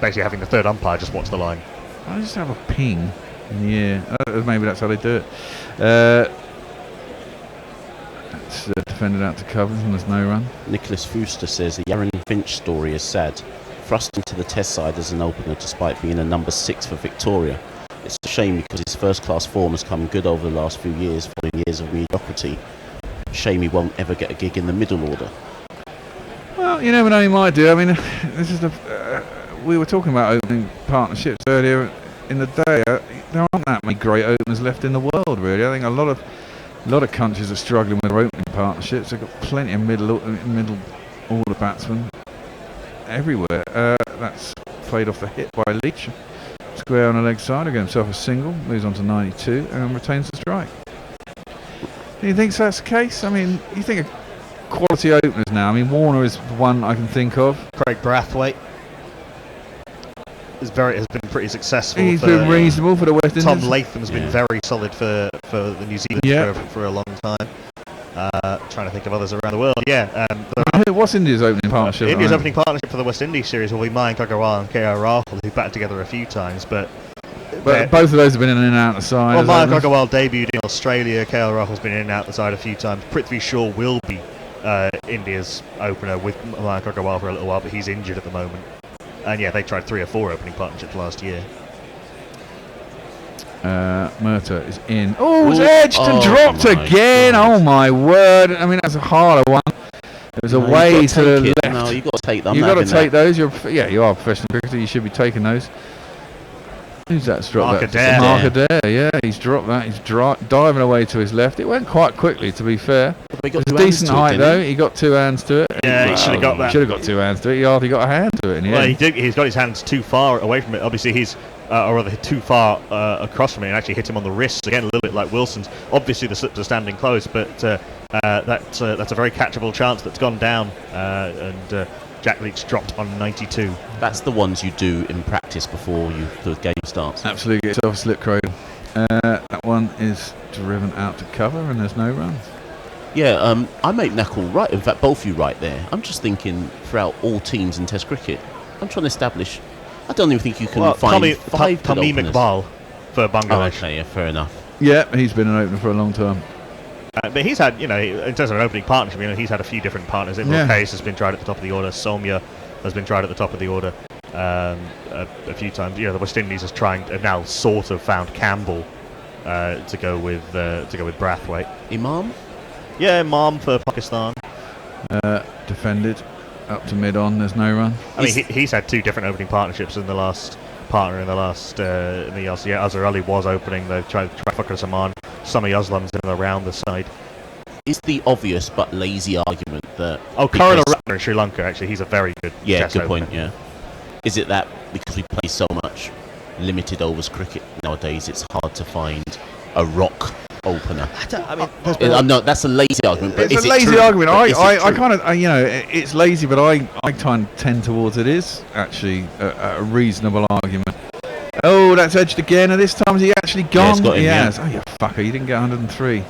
basically having the third umpire just watch the line. I just have a ping in the air. Maybe that's how they do it. It's defended out to cover, and there's no run. Nicholas Fuster says the Aaron Finch story is sad. Thrust into the Test side as an opener despite being a number 6 for Victoria. It's a shame because his first class form has come good over the last few years following years of mediocrity. Shame he won't ever get a gig in the middle order. Well, you never know, he might do. I mean, this is we were talking about opening partnerships earlier in the day. There aren't that many great openers left in the world, really. I think a lot of countries are struggling with their opening partnerships. They've got plenty of middle order batsmen everywhere. That's played off the hit by Leach. Square on the leg side, will get himself a single, moves on to 92 and retains the strike. Do you think that's the case? I mean, you think of quality openers now. I mean, Warner is one I can think of. Craig Brathwaite has been pretty successful. He's been reasonable for the West Indies. Tom Latham's been very solid for the New Zealand for a long time. Trying to think of others around the world. What's India's opening partnership? India's opening partnership for the West Indies series will be Mayank Agarwal and KR Rahul, who batted together a few times, but both of those have been in and out the side. Well, Mayank Agarwal debuted in Australia. KR Rahul's been in and out the side a few times. Prithvi Shaw will be India's opener with Mayank Agarwal for a little while, but he's injured at the moment. And yeah, they tried 3 or 4 opening partnerships last year. Murtagh is in. Oh, it's edged and dropped again. God. Oh my word! I mean, that's a harder one. It was away to the left. No, you've got to take them. You've got to take those. You are a professional cricketer. You should be taking those. Who's that dropped? Mark Adair. Yeah, he's dropped that. He's diving away to his left. It went quite quickly, to be fair. It was a decent height though. He got 2 hands to it. Yeah, he should have got that. Should have got 2 hands to it. He hardly got a hand to it in the end. He did. He's got his hands too far away from it. Obviously, he's or rather too far across from it, and actually hit him on the wrist again, a little bit like Wilson's. Obviously, the slips are standing close, but that's a very catchable chance that's gone down, and Jack Leach dropped on 92. That's the ones you do in practice before the game starts. Absolutely, get yourself a slip cradle. That one is driven out to cover, and there's no run. Yeah, I make Knuckle right. In fact, both of you right there. I'm just thinking throughout all teams in Test cricket, I'm trying to establish. I don't even think you can find 5 Tommy McBall for Bangladesh. Okay, yeah, fair enough. Yeah, he's been an opener for a long time. But he's had, in terms of an opening partnership, he's had a few different partners. Imran Case has been tried at the top of the order. Soumya has been tried at the top of the order a few times. The West Indies have now sort of found Campbell to go with Brathwaite. Imam? Yeah, Imam for Pakistan. Defended up to mid-on. There's no run. I mean, he's had 2 different opening partnerships in the last year. Azhar Ali was opening. They've tried Fakhar Zaman. Sami Aslam's in around the side. Is the obvious but lazy argument that Karuna Ratner in Sri Lanka, actually, he's a very good test good opener. point, yeah. Is it that because we play so much limited overs cricket nowadays, it's hard to find a rock opener. I mean, I'm not. That's a lazy argument. But It's is a it lazy true? argument. But is it I true? kind of, you know, it's lazy, but I kind of tend towards it is actually a reasonable argument. Oh, that's edged again, and this time has he actually gone? it's got him, He yeah. has. Oh, you fucker, you didn't get 103.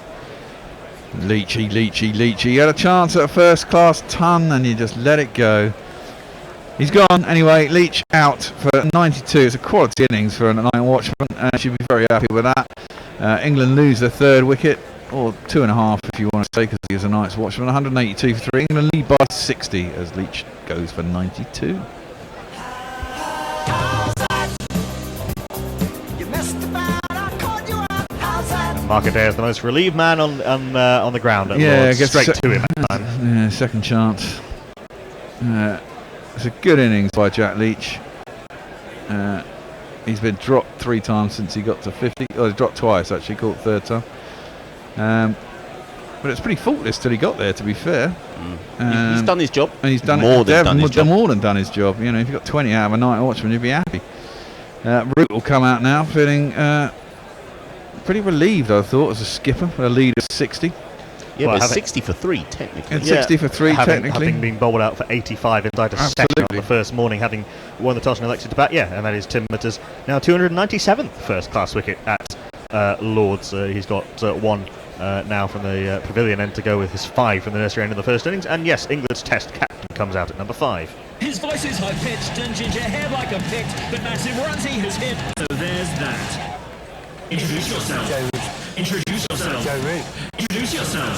Leachy. You had a chance at a first-class ton, and you just let it go. He's gone anyway. Leach out for 92. It's a quality innings for a night watchman, and should be very happy with that. England lose their third wicket, or 2.5 if you want to say, because he is a night's watchman. 182 for 3. England lead by 60 as Leach goes for 92. Mark Adair is the most relieved man on the ground. At Lords. Gets Straight to him that time. Yeah, second chance. It's a good innings by Jack Leach. He's been dropped 3 times since he got to 50. Oh, he's dropped twice actually, caught third time. But it's pretty faultless till he got there, to be fair. He's done his job. And he's done more than done his job. More than done his job. You know, if you got 20 out of a night watchman, you'd be happy. Root will come out now, feeling pretty relieved, I thought, as a skipper with a lead of 60. Yeah, Well, but 60 for 3 technically. It's 60 for 3 technically. Having been bowled out for 85 inside a second on the first morning, having won the toss and elected to bat, and that is Tim Mitters, now 297th first-class wicket at Lords. He's got 1 now from the pavilion end to go with his 5 from the nursery end of the first innings. And yes, England's Test captain comes out at number 5. His voice is high-pitched and ginger hair like a pick, but massive runs he has hit. So there's that. Introduce yourself. Introduce yourself. Introduce yourself.